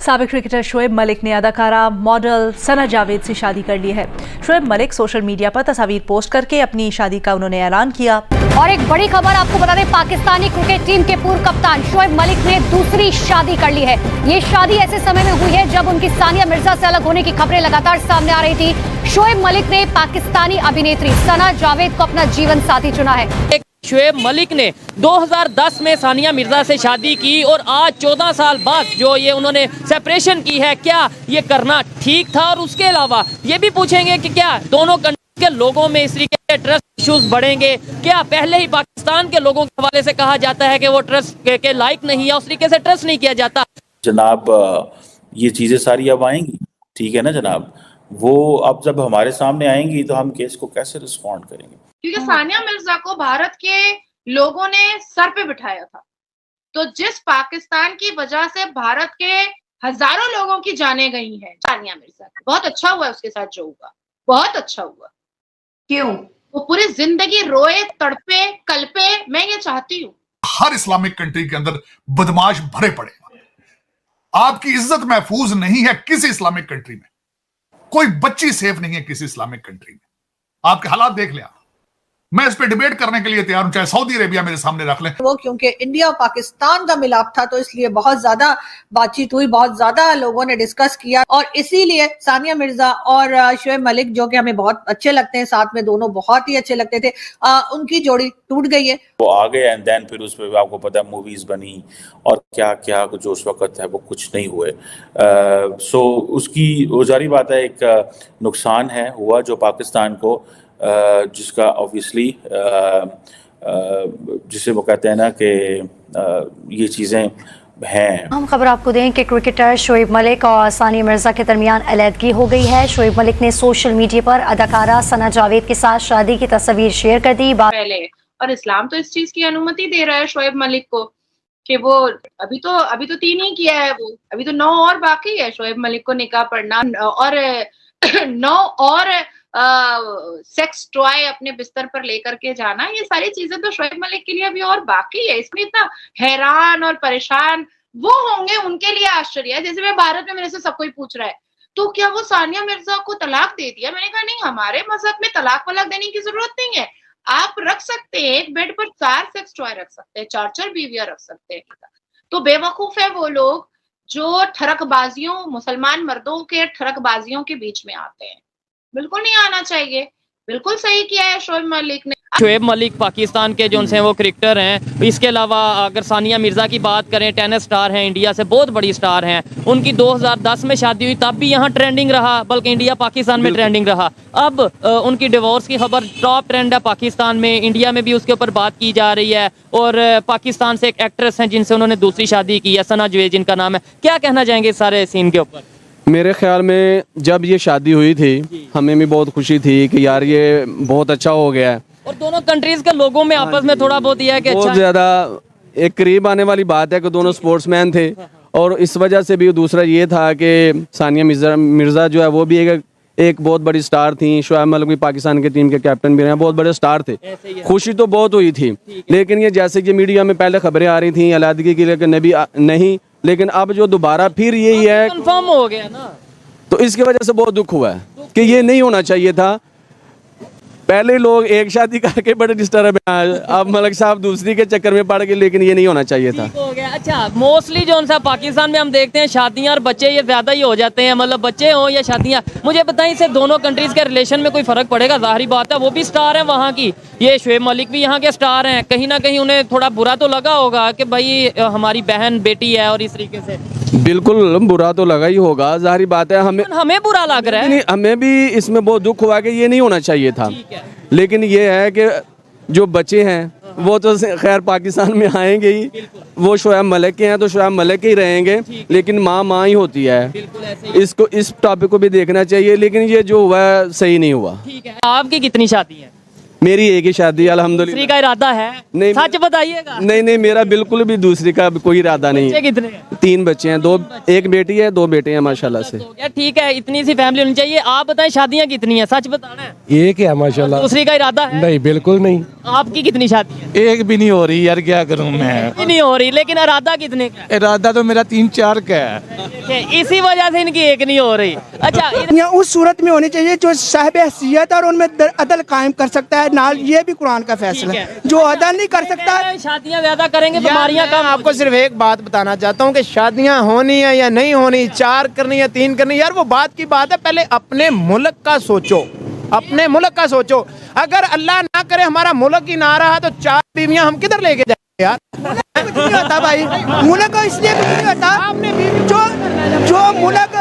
साबिक क्रिकेटर शोएब मलिक ने अदाकारा मॉडल सना जावेद से शादी कर ली है। शोएब मलिक सोशल मीडिया पर तस्वीर पोस्ट करके अपनी शादी का उन्होंने ऐलान किया। और एक बड़ी खबर आपको बता दें, पाकिस्तानी क्रिकेट टीम के पूर्व कप्तान शोएब मलिक ने दूसरी शादी कर ली है। ये शादी ऐसे समय में हुई है जब उनकी सानिया मिर्जा से अलग होने की खबरें लगातार सामने आ रही थी। शोएब मलिक ने पाकिस्तानी अभिनेत्री सना जावेद को अपना जीवन साथी चुना है। शोएब मलिक ने 2010 में सानिया मिर्जा से शादी की और आज 14 साल बाद जो ये उन्होंने सेपरेशन की है, क्या ये करना ठीक था? और उसके अलावा ये भी पूछेंगे कि क्या दोनों कंट्री के लोगों में इस तरीके के ट्रस्ट इश्यूज बढ़ेंगे? क्या पहले ही पाकिस्तान के लोगों के हवाले से कहा जाता है कि वो ट्रस्ट के लायक नहीं है, उस तरीके से ट्रस्ट नहीं किया जाता? जनाब, ये चीज़ें सारी अब आएंगी, ठीक है ना जनाब? वो अब जब हमारे सामने आएंगी तो हम केस को कैसे रिस्पॉन्ड करेंगे? क्योंकि सानिया मिर्जा को भारत के लोगों ने सर पे बिठाया था, तो जिस पाकिस्तान की वजह से भारत के हजारों लोगों की जानें गई हैं, सानिया मिर्जा बहुत अच्छा हुआ उसके साथ जो हुआ, बहुत अच्छा हुआ। क्यों? वो पूरी जिंदगी रोए, तड़पे, कल्पे। मैं ये चाहती हूँ हर इस्लामिक कंट्री के अंदर बदमाश भरे पड़े। आपकी इज्जत महफूज नहीं है किसी इस्लामिक कंट्री में, कोई बच्ची सेफ नहीं है किसी इस्लामिक कंट्री में। आपके हालात देख लें। मैं इस पे डिबेट करने के लिए तैयार हूं, चाहे सऊदी अरेबिया मेरे सामने रख लें। वो क्योंकि इंडिया और पाकिस्तान का मिलाप था तो इसलिए बहुत ज्यादा बातचीत हुई, बहुत ज्यादा लोगों ने डिस्कस किया और इसीलिए सानिया मिर्जा और शोएब मलिक, जो कि हमें बहुत अच्छे लगते हैं, साथ में दोनों बहुत ही अच्छे लगते थे, उनकी जोड़ी टूट गई है। वो आ गए एंड देन फिर उस पर आपको पता है मूवीज बनी और क्या क्या जो उस वक्त है वो कुछ नहीं हुए। सो उसकी वो जारी बात है, एक नुकसान है हुआ जो पाकिस्तान को, जिसका ऑब्वियसली जिसे वो कहते हैं ना कि ये चीज़ें हैं। हम खबर आपको दें कि क्रिकेटर शोएब मलिक और सानिया मिर्जा के दरमियान अलहदगी हो गई है। शोएब मलिक ने सोशल मीडिया पर अदाकारा सना जावेद के साथ शादी की तस्वीर शेयर कर दी। पहले और इस्लाम तो इस चीज की अनुमति दे रहा है शोएब मलिक को कि वो अभी तो 3 ही किया है, वो अभी तो 9 और बाकी है शोएब मलिक को निकाह पढ़ना और 9 और सेक्स टॉय अपने बिस्तर पर लेकर के जाना। ये सारी चीजें तो शोएब मलिक के लिए अभी और बाकी है। इसमें इतना हैरान और परेशान वो होंगे, उनके लिए आश्चर्य है। जैसे मैं भारत में मेरे से सब कोई पूछ रहा है तो क्या वो सानिया मिर्जा को तलाक दे दिया? मैंने कहा नहीं, हमारे मजहब में तलाक वलाक देने की जरूरत नहीं है। आप रख सकते हैं एक बेड पर 4 सेक्स टॉय रख सकते हैं, 4 बीवियां रख सकते हैं। तो बेवकूफ है वो लोग जो ठरकबाजियों, मुसलमान मर्दों के ठरकबाजियों के बीच में आते हैं। बिल्कुल नहीं आना चाहिए। बिल्कुल सही किया है शोएब मलिक ने। शोएब मलिक पाकिस्तान के जो उनसे वो क्रिकेटर हैं। इसके अलावा अगर सानिया मिर्जा की बात करें, टेनिस स्टार हैं, इंडिया से बहुत बड़ी स्टार हैं। उनकी 2010 में शादी हुई, तब भी यहाँ ट्रेंडिंग रहा, बल्कि इंडिया पाकिस्तान में ट्रेंडिंग रहा। अब उनकी डिवोर्स की खबर टॉप ट्रेंड है पाकिस्तान में, इंडिया में भी उसके ऊपर बात की जा रही है। और पाकिस्तान से एक एक्ट्रेस हैं जिनसे उन्होंने दूसरी शादी की है, सना जावेद जिनका नाम है। क्या कहना चाहेंगे इस सारे सीन के ऊपर? मेरे ख्याल में जब ये शादी हुई थी हमें भी बहुत खुशी थी कि यार ये बहुत अच्छा हो गया है और दोनों कंट्रीज के लोगों में आपस में थोड़ा बहुत यह है कि बहुत ज़्यादा एक करीब आने वाली बात है कि दोनों स्पोर्ट्समैन थे। और इस वजह से भी दूसरा ये था कि सानिया मिर्ज़ा जो है वो भी एक बहुत बड़ी स्टार थी। शोएब मलिक भी पाकिस्तान के टीम के कैप्टन भी रहे, बहुत बड़े स्टार थे। खुशी तो बहुत हुई थी, लेकिन ये जैसे कि मीडिया में पहले खबरें आ रही थी अलहदगी की, लेकिन नहीं, लेकिन अब जो दोबारा फिर यही है कंफर्म हो गया ना, तो इसकी वजह से बहुत दुख हुआ है कि ये नहीं होना चाहिए था। पहले लोग एक शादी करके बड़े डिस्टर्ब हैं, अब मलिक साहब दूसरी के चक्कर में पड़ गए, लेकिन ये नहीं होना चाहिए था। हो गया। अच्छा, मोस्टली जो उनसा पाकिस्तान में हम देखते हैं शादियां और बच्चे ये ज्यादा ही हो जाते हैं, मतलब बच्चे हों या शादियां। मुझे बताएं इससे दोनों कंट्रीज के रिलेशन में कोई फर्क पड़ेगा? जाहिर बात है वो भी स्टार हैं वहाँ की, ये शोएब मलिक भी यहाँ के स्टार हैं। कहीं ना कहीं उन्हें थोड़ा बुरा तो लगा होगा कि भाई हमारी बहन बेटी है, और इस तरीके से बिल्कुल बुरा तो लगा ही होगा, जाहिर बात है। हमें बुरा लग रहा है, हमें भी इसमें बहुत दुख हुआ कि ये नहीं होना चाहिए था। लेकिन ये है कि जो बच्चे हैं वो तो खैर पाकिस्तान में आएंगे ही, वो शोएब मलिक के हैं तो शोएब मलिक के ही रहेंगे, लेकिन माँ ही होती है। इसको इस टॉपिक को भी देखना चाहिए, लेकिन ये जो हुआ सही नहीं हुआ। ठीक है। आपकी कितनी शादी है? मेरी एक ही शादी है अल्हम्दुलिल्लाह। का इरादा है? नहीं, सच बताइएगा। नहीं, मेरा बिल्कुल भी दूसरी का कोई इरादा नहीं बच्चे है। कितने हैं? 3 बच्चे हैं, 2 एक बेटी है, 2 बेटे हैं माशाल्लाह से। तो क्या ठीक है, इतनी सी फैमिली होनी चाहिए। आप बताएं शादियां कितनी हैं, सच बताना है। एक है माशाल्लाह। दूसरी का इरादा है? नहीं, बिल्कुल नहीं। आपकी कितनी शादी है? एक भी नहीं हो रही यार, क्या करूं मैं। नहीं हो रही, लेकिन इरादा कितने का है? इरादा तो मेरा 3-4 का है। इसी वजह से इनकी एक नहीं हो रही। अच्छा, या उस सूरत में होनी चाहिए जो साहिब हैसियत और उनमें अदल कायम कर सकता है। नाल ये भी कुरान का फैसला है, जो अदल नहीं कर सकता। शादियां ज्यादा करेंगे बीमारियां कम। आपको सिर्फ एक बात बताना चाहता हूँ कि शादियां होनी है या नहीं होनी, 4 करनी है 3 करनी, यार वो बात की बात है। पहले अपने मुल्क का सोचो, अपने मुल्क का सोचो। अगर अल्लाह ना करे हमारा मुल्क ही ना रहा तो 4 बीवियां हम किधर लेके जाएंगे यार। कुछ नहीं होता भाई, मुल्क को इसलिए कुछ नहीं होता जो मुल्क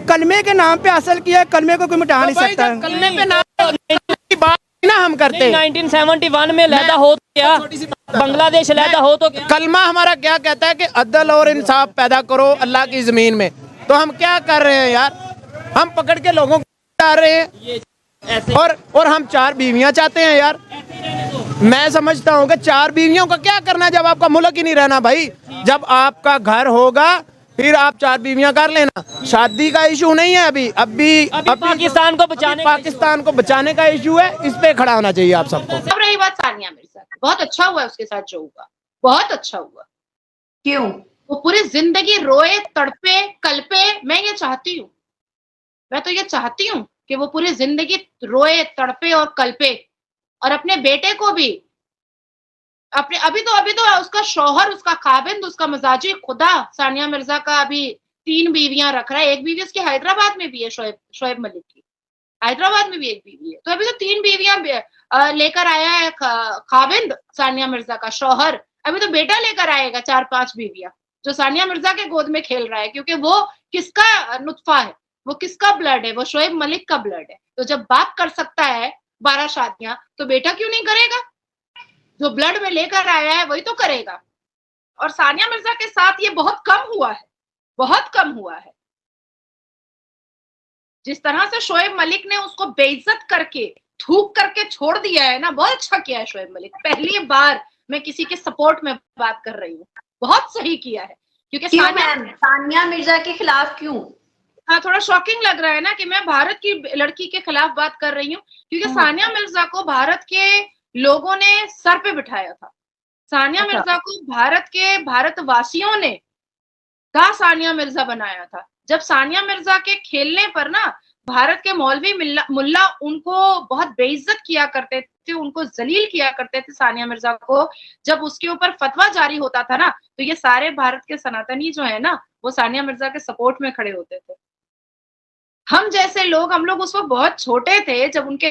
कलमे के नाम पे हासिल किया, कलमे को कोई मिटा नहीं सकता। कलमे पे नाम की बात ना हम करते। 1971 में लैदा हो तो क्या, बांग्लादेश लैदा हो तो क्या? कलमा हमारा क्या कहता है कि अदल और इंसाफ पैदा करो अल्लाह की जमीन में। तो हम क्या कर रहे हैं यार, हम पकड़ के लोगों को डाल रहे हैं और हम 4 बीवियां चाहते हैं यार। मैं समझता हूँ कि 4 बीवियों का क्या करना जब आपका मुल्क ही नहीं रहना भाई। जब आपका घर होगा फिर आप 4 बीवियां कर लेना। शादी का इशू नहीं है अभी पाकिस्तान को बचाने का इशू है। इस पे खड़ा होना चाहिए आप सबको। अब रही बात सानिया मिर्जा, बहुत अच्छा हुआ उसके साथ जो हुआ, बहुत अच्छा हुआ। क्यों? वो पूरी जिंदगी रोए, तड़पे, कल्पे। मैं ये चाहती हूँ, मैं तो ये चाहती हूँ कि वो पूरी जिंदगी रोए, तड़पे और कल्पे, और अपने बेटे को भी अपने अभी तो उसका शौहर, उसका खाबिंद, उसका मजाजी खुदा सानिया मिर्जा का अभी 3 बीवियां रख रहा है। एक बीवी उसकी हैदराबाद में भी है, शोएब मलिक की हैदराबाद में भी एक बीवी है। तो अभी तो 3 बीवियां लेकर आया है खाबिंद सानिया मिर्जा का शौहर। अभी तो बेटा लेकर आएगा 4-5 बीवियां, जो सानिया मिर्जा के गोद में खेल रहा है, क्योंकि वो किसका नुत्फा है, वो किसका ब्लड है, वो शोएब मलिक का ब्लड है। तो जब बाप कर सकता है 12 शादियां, तो बेटा क्यों नहीं करेगा? जो ब्लड में लेकर आया है वही तो करेगा। और सानिया मिर्जा के साथ ये बहुत कम हुआ है, बहुत कम हुआ है। जिस तरह से शोएब मलिक ने उसको बेइज्जत करके, थूक करके छोड़ दिया है ना, बहुत अच्छा किया है शोएब मलिक। पहली बार मैं किसी के सपोर्ट में बात कर रही हूँ, बहुत सही किया है। क्योंकि सानिया मिर्जा के खिलाफ क्यों? हाँ, थोड़ा शॉकिंग लग रहा है ना कि मैं भारत की लड़की के खिलाफ बात कर रही हूँ, क्योंकि सानिया मिर्जा को भारत के लोगों ने सर पे बिठाया था। सानिया मिर्जा को भारतवासियों ने का सानिया मिर्जा बनाया था। जब सानिया मिर्जा के खेलने पर ना भारत के मौलवी मुल्ला उनको बहुत बेइज्जत किया करते थे, उनको जलील किया करते थे सानिया मिर्जा को। जब उसके ऊपर फतवा जारी होता था ना, तो ये सारे भारत के सनातनी जो है ना, वो सानिया मिर्जा के सपोर्ट में खड़े होते थे। हम जैसे लोग, हम लोग उस वक्त बहुत छोटे थे जब उनके